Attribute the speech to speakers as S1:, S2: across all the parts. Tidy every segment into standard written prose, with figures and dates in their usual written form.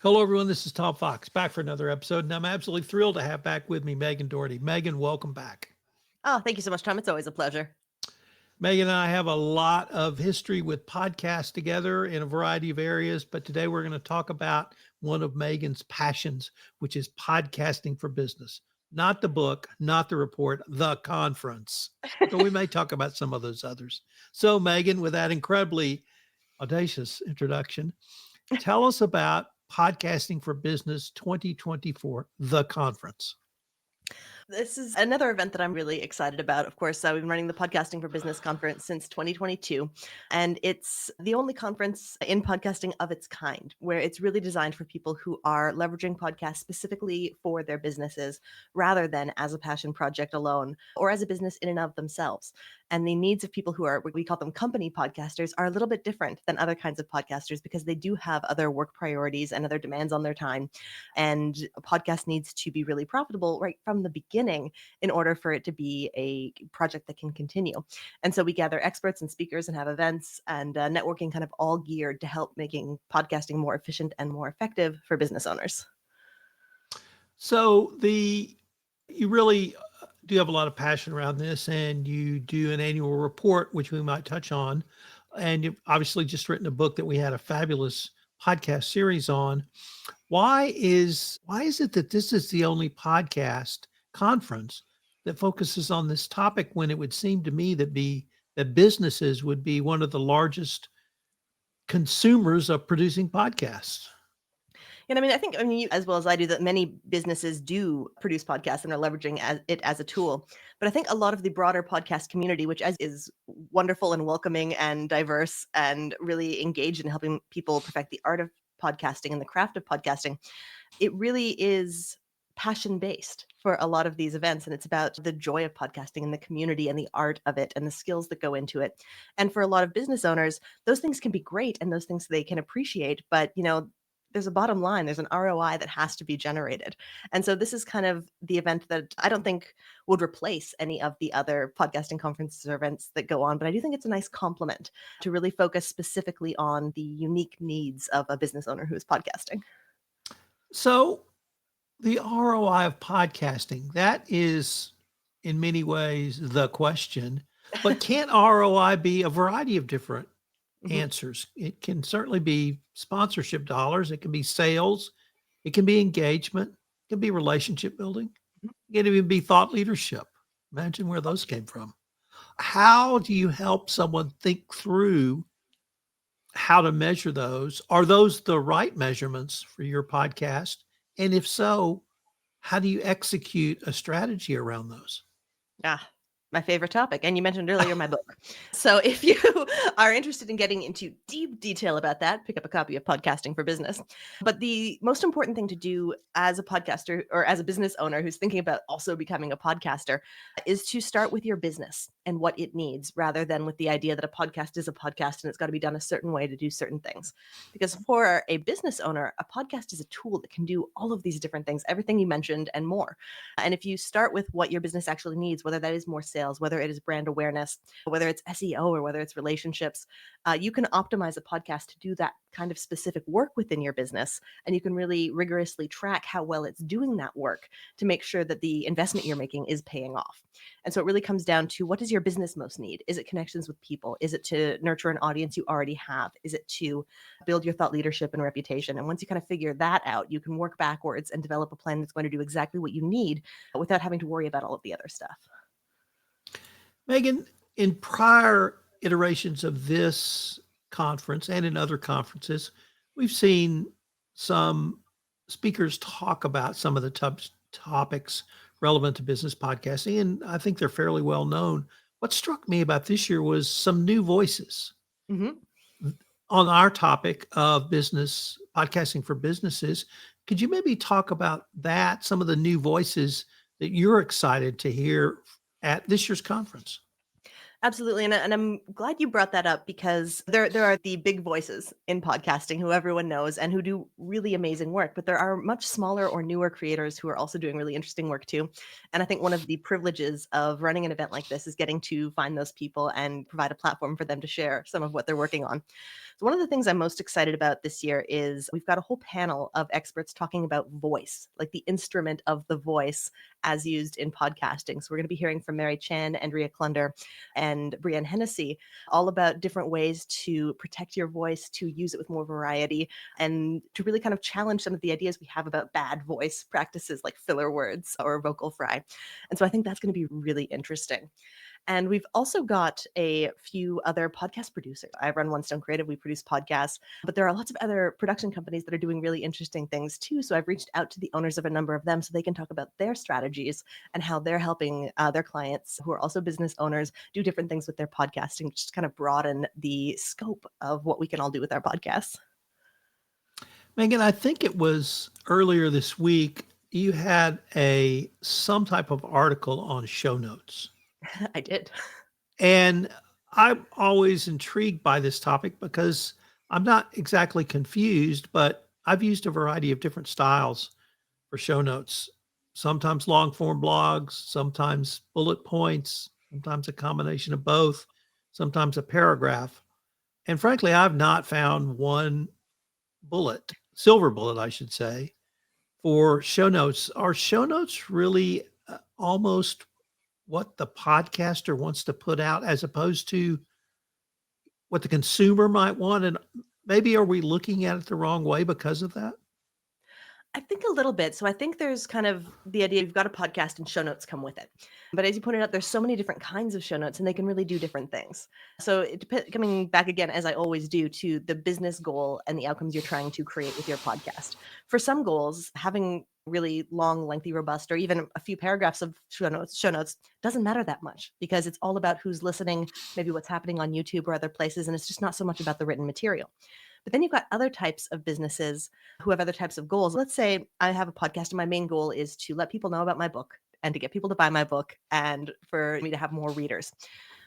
S1: Hello, everyone. This is Tom Fox back for another episode, and I'm absolutely thrilled to have back with me Megan Dougherty. Megan, welcome back.
S2: Oh, thank you so much, Tom. It's always a pleasure.
S1: Megan and I have a lot of history with podcasts together in a variety of areas, but today we're going to talk about one of Megan's passions, which is podcasting for business. Not the book, not the report, the conference. But we may talk about some of those others. So, Megan, with that incredibly audacious introduction, tell us about Podcasting for Business 2024, the conference.
S2: This is another event that I'm really excited about. Of course, we've been running the Podcasting for Business conference since 2022, and it's the only conference in podcasting of its kind, where it's really designed for people who are leveraging podcasts specifically for their businesses rather than as a passion project alone or as a business in and of themselves. And the needs of people who are, we call them company podcasters, are a little bit different than other kinds of podcasters because they do have other work priorities and other demands on their time. And a podcast needs to be really profitable right from the beginning in order for it to be a project that can continue. And so we gather experts and speakers and have events and networking kind of all geared to help making podcasting more efficient and more effective for business owners.
S1: So you really do have a lot of passion around this, and you do an annual report, which we might touch on. And you've obviously just written a book that we had a fabulous podcast series on. Why is it that this is the only podcast conference that focuses on this topic when it would seem to me that businesses would be one of the largest consumers of producing podcasts?
S2: And I mean, you, as well as I do, that many businesses do produce podcasts and are leveraging it as a tool. But I think a lot of the broader podcast community, which is wonderful and welcoming and diverse and really engaged in helping people perfect the art of podcasting and the craft of podcasting, it really is passion based for a lot of these events, and it's about the joy of podcasting and the community and the art of it and the skills that go into it. And for a lot of business owners, those things can be great and those things they can appreciate, but there's a bottom line, there's an ROI that has to be generated. And so this is kind of the event that I don't think would replace any of the other podcasting conferences or events that go on, but I do think it's a nice complement to really focus specifically on the unique needs of a business owner who is podcasting.
S1: So the ROI of podcasting, that is in many ways the question, but can't ROI be a variety of different
S2: Mhm.
S1: answers? It can certainly be sponsorship dollars, it can be sales, it can be engagement, it can be relationship building, it can even be thought leadership. Imagine where those came from. How do you help someone think through how to measure those? Are those the right measurements for your podcast? And if so, how do you execute a strategy around those?
S2: Ah, my favorite topic. And you mentioned earlier my book. So if you are interested in getting into deep detail about that, pick up a copy of Podcasting for Business. But the most important thing to do as a podcaster or as a business owner who's thinking about also becoming a podcaster is to start with your business and what it needs rather than with the idea that a podcast is a podcast and it's got to be done a certain way to do certain things. Because for a business owner, a podcast is a tool that can do all of these different things, everything you mentioned and more. And if you start with what your business actually needs, whether that is more sales, whether it is brand awareness, whether it's SEO, or whether it's relationships, you can optimize a podcast to do that kind of specific work within your business. And you can really rigorously track how well it's doing that work to make sure that the investment you're making is paying off. And so it really comes down to, what does your business most need? Is it connections with people? Is it to nurture an audience you already have? Is it to build your thought leadership and reputation? And once you kind of figure that out, you can work backwards and develop a plan that's going to do exactly what you need without having to worry about all of the other stuff.
S1: Megan, in prior iterations of this conference and in other conferences, we've seen some speakers talk about some of the topics relevant to business podcasting, and I think they're fairly well known. What struck me about this year was some new voices
S2: Mm-hmm.
S1: on our topic of business podcasting for businesses. Could you maybe talk about that, some of the new voices that you're excited to hear at this year's conference?
S2: Absolutely. And I'm glad you brought that up because there are the big voices in podcasting who everyone knows and who do really amazing work, but there are much smaller or newer creators who are also doing really interesting work too. And I think one of the privileges of running an event like this is getting to find those people and provide a platform for them to share some of what they're working on. So one of the things I'm most excited about this year is we've got a whole panel of experts talking about voice, like the instrument of the voice as used in podcasting. So we're going to be hearing from Mary Chan, Andrea Klunder, and Brienne Hennessy, all about different ways to protect your voice, to use it with more variety, and to really kind of challenge some of the ideas we have about bad voice practices like filler words or vocal fry. And so I think that's going to be really interesting. And we've also got a few other podcast producers. I run One Stone Creative. We produce podcasts, but there are lots of other production companies that are doing really interesting things too. So I've reached out to the owners of a number of them so they can talk about their strategies and how they're helping their clients who are also business owners do different things with their podcasting, just kind of broaden the scope of what we can all do with our podcasts.
S1: Megan, I think it was earlier this week, you had some type of article on show notes.
S2: I did.
S1: And I'm always intrigued by this topic because I'm not exactly confused, but I've used a variety of different styles for show notes. Sometimes long form blogs, sometimes bullet points, sometimes a combination of both, sometimes a paragraph. And frankly, I've not found one silver bullet, I should say, for show notes. Are show notes really almost what the podcaster wants to put out as opposed to what the consumer might want? And maybe are we looking at it the wrong way because of that?
S2: I think a little bit. So I think there's kind of the idea you've got a podcast and show notes come with it. But as you pointed out, there's so many different kinds of show notes and they can really do different things. So it coming back again, as I always do, to the business goal and the outcomes you're trying to create with your podcast. For some goals, having really long, lengthy, robust, or even a few paragraphs of show notes doesn't matter that much because it's all about who's listening, maybe what's happening on YouTube or other places. And it's just not so much about the written material. But then you've got other types of businesses who have other types of goals. Let's say I have a podcast and my main goal is to let people know about my book and to get people to buy my book and for me to have more readers.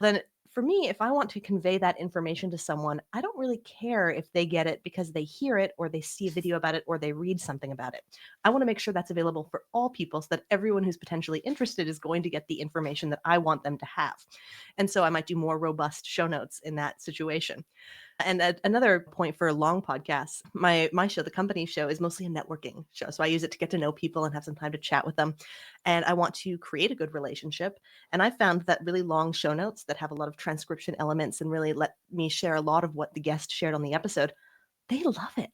S2: Then for me, if I want to convey that information to someone, I don't really care if they get it because they hear it or they see a video about it or they read something about it. I want to make sure that's available for all people so that everyone who's potentially interested is going to get the information that I want them to have. And so I might do more robust show notes in that situation. And another point for long podcasts, my show, the company show, is mostly a networking show. So I use it to get to know people and have some time to chat with them. And I want to create a good relationship. And I found that really long show notes that have a lot of transcription elements and really let me share a lot of what the guest shared on the episode, they love it.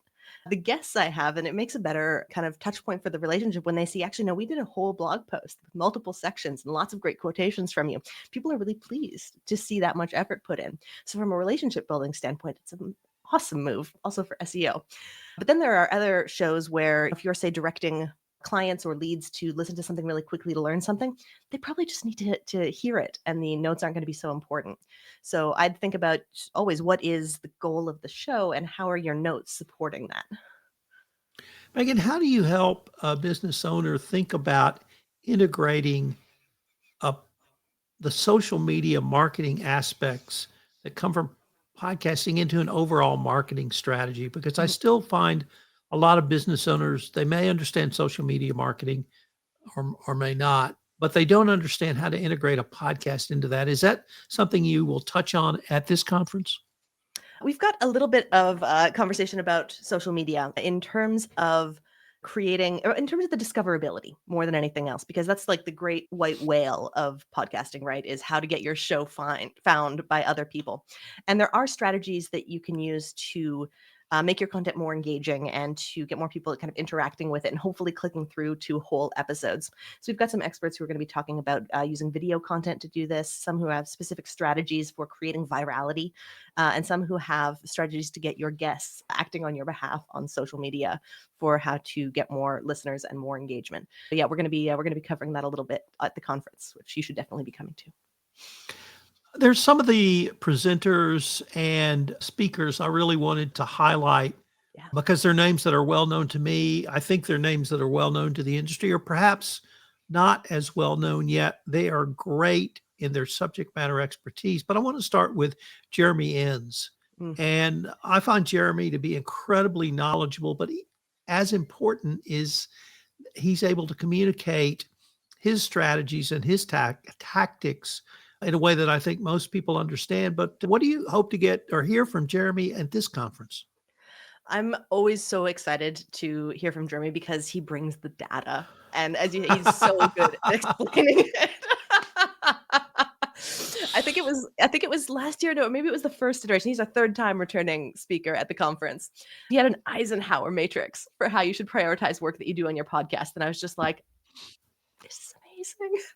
S2: The guests I have, and it makes a better kind of touch point for the relationship when they see, actually, no, we did a whole blog post with multiple sections and lots of great quotations from you. People are really pleased to see that much effort put in. So from a relationship building standpoint, it's an awesome move also for SEO. But then there are other shows where if you're, say, directing clients or leads to listen to something really quickly to learn something, they probably just need to hear it and the notes aren't going to be so important. So I'd think about always what is the goal of the show and how are your notes supporting that?
S1: Megan, how do you help a business owner think about integrating uh, the social media marketing aspects that come from podcasting into an overall marketing strategy? Because I
S2: Mhm.
S1: still find a lot of business owners, they may understand social media marketing or may not, but they don't understand how to integrate a podcast into that. Is that something you will touch on at this conference?
S2: We've got a little bit of conversation about social media in terms of creating, or in terms of the discoverability more than anything else, because that's like the great white whale of podcasting, right? Is how to get your show found by other people. And there are strategies that you can use to make your content more engaging and to get more people kind of interacting with it and hopefully clicking through to whole episodes. So we've got some experts who are going to be talking about using video content to do this, some who have specific strategies for creating virality, and some who have strategies to get your guests acting on your behalf on social media for how to get more listeners and more engagement. But yeah, we're going to be covering that a little bit at the conference, which you should definitely be coming to.
S1: There's some of the presenters and speakers I really wanted to highlight
S2: Yeah.
S1: because they're names that are well known to me. I think they're names that are well known to the industry, or perhaps not as well known yet. They are great in their subject matter expertise. But I want to start with Jeremy Enns.
S2: Mm.
S1: And I find Jeremy to be incredibly knowledgeable, but as important is he's able to communicate his strategies and his tactics in a way that I think most people understand. But what do you hope to get or hear from Jeremy at this conference?
S2: I'm always so excited to hear from Jeremy because he brings the data, and he's so good at explaining it. I think it was last year, no, maybe it was the first iteration. He's a third time returning speaker at the conference. He had an Eisenhower matrix for how you should prioritize work that you do on your podcast, and I was just like, this is amazing.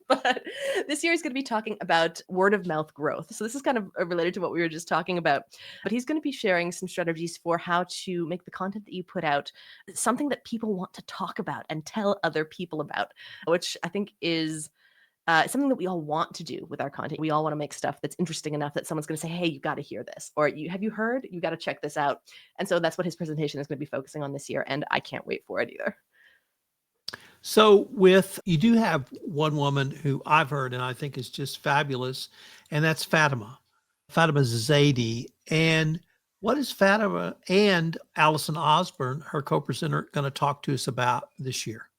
S2: But this year he's going to be talking about word of mouth growth. So this is kind of related to what we were just talking about. But he's going to be sharing some strategies for how to make the content that you put out something that people want to talk about and tell other people about, which I think is something that we all want to do with our content. We all want to make stuff that's interesting enough that someone's going to say, hey, you got to hear this, or have you heard? You got to check this out. And so that's what his presentation is going to be focusing on this year. And I can't wait for it either.
S1: So you do have one woman who I've heard and I think is just fabulous, and that's Fatima Zaidi. And what is Fatima and Allison Osborne, her co-presenter, going to talk to us about this year?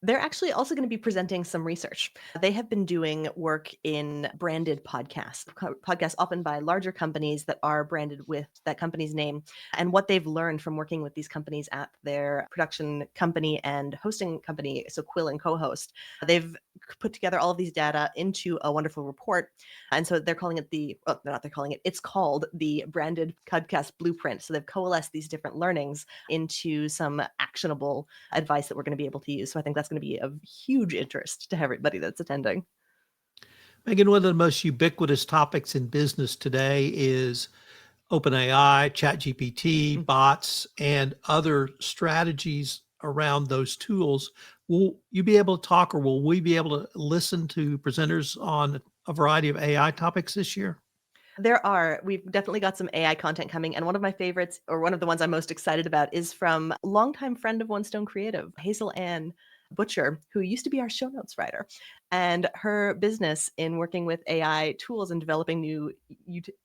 S2: They're actually also going to be presenting some research. They have been doing work in branded podcasts often by larger companies that are branded with that company's name, and what they've learned from working with these companies at their production company and hosting company, so Quill and Co-host. They've put together all of these data into a wonderful report. And so they're calling it it's called the Branded Podcast Blueprint. So they've coalesced these different learnings into some actionable advice that we're going to be able to use. So I think that's going to be of huge interest to everybody that's attending.
S1: Megan, one of the most ubiquitous topics in business today is OpenAI, ChatGPT, bots, and other strategies around those tools. Will you be able to talk, or will we be able to listen to presenters on a variety of AI topics this year?
S2: We've definitely got some AI content coming. And one of my favorites, or one of the ones I'm most excited about, is from a longtime friend of One Stone Creative, Hazel Ann Butcher, who used to be our show notes writer. And her business in working with AI tools and developing new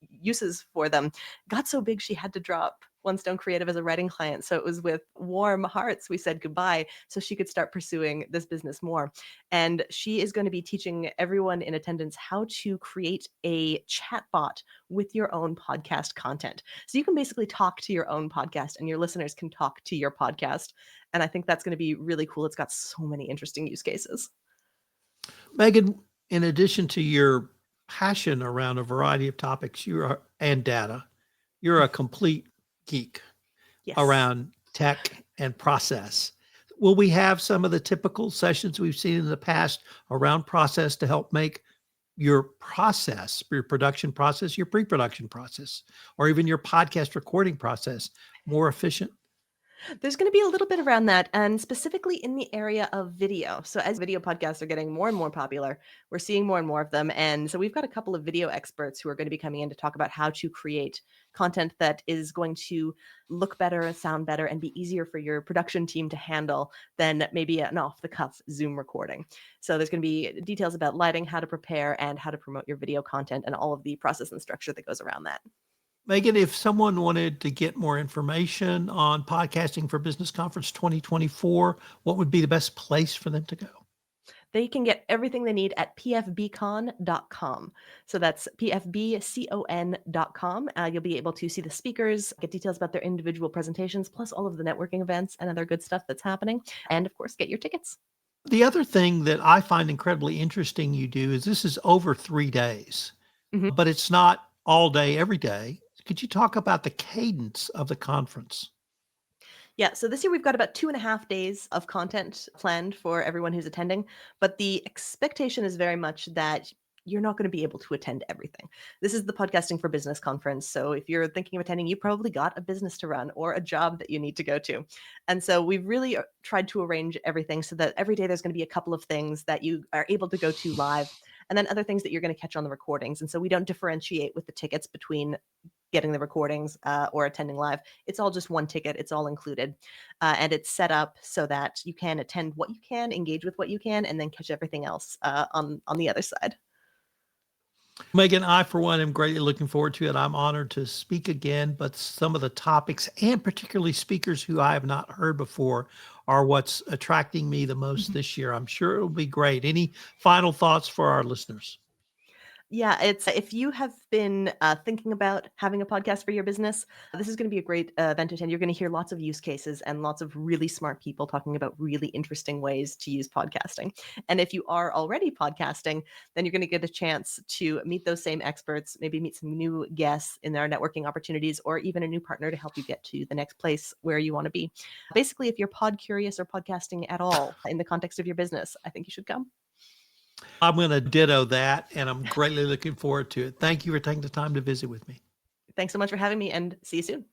S2: uses for them got so big she had to drop One Stone Creative as a writing client. So it was with warm hearts we said goodbye so she could start pursuing this business more. And she is going to be teaching everyone in attendance how to create a chatbot with your own podcast content. So you can basically talk to your own podcast and your listeners can talk to your podcast. And I think that's going to be really cool. It's got so many interesting use cases.
S1: Megan, in addition to your passion around a variety of topics, and data, you're a complete geek around tech and process. Will we have some of the typical sessions we've seen in the past around process to help make your process, your production process, your pre-production process, or even your podcast recording process more efficient?
S2: There's going to be a little bit around that, and specifically in the area of video. So as video podcasts are getting more and more popular, we're seeing more and more of them. And so we've got a couple of video experts who are going to be coming in to talk about how to create content that is going to look better, sound better, and be easier for your production team to handle than maybe an off-the-cuff Zoom recording. So there's going to be details about lighting, how to prepare, and how to promote your video content, and all of the process and structure that goes around that.
S1: Megan, if someone wanted to get more information on Podcasting for Business Conference 2024, what would be the best place for them to go?
S2: They can get everything they need at pfbcon.com. So that's pfbcon.com. You'll be able to see the speakers, get details about their individual presentations, plus all of the networking events and other good stuff that's happening. And of course, get your tickets.
S1: The other thing that I find incredibly interesting you do is this is over 3 days, but it's not all day, every day. Could you talk about the cadence of the conference?
S2: Yeah, so this year we've got about 2.5 days of content planned for everyone who's attending, but the expectation is very much that you're not going to be able to attend everything. This is the Podcasting for Business conference. So if you're thinking of attending, you probably got a business to run or a job that you need to go to. And so we've really tried to arrange everything so that every day there's going to be a couple of things that you are able to go to live, and then other things that you're going to catch on the recordings. And so we don't differentiate with the tickets between getting the recordings or attending live. It's all just one ticket. It's all included. And it's set up so that you can attend what you can, engage with what you can, and then catch everything else on the other side.
S1: Megan, I, for one, am greatly looking forward to it. I'm honored to speak again, but some of the topics and particularly speakers who I have not heard before are what's attracting me the most this year. I'm sure it'll be great. Any final thoughts for our listeners?
S2: Yeah, it's if you have been thinking about having a podcast for your business, this is going to be a great event to attend. You're going to hear lots of use cases and lots of really smart people talking about really interesting ways to use podcasting. And if you are already podcasting, then you're going to get a chance to meet those same experts, maybe meet some new guests in their networking opportunities, or even a new partner to help you get to the next place where you want to be. Basically, if you're pod curious or podcasting at all in the context of your business, I think you should come.
S1: I'm going to ditto that, and I'm greatly looking forward to it. Thank you for taking the time to visit with me.
S2: Thanks so much for having me, and see you soon.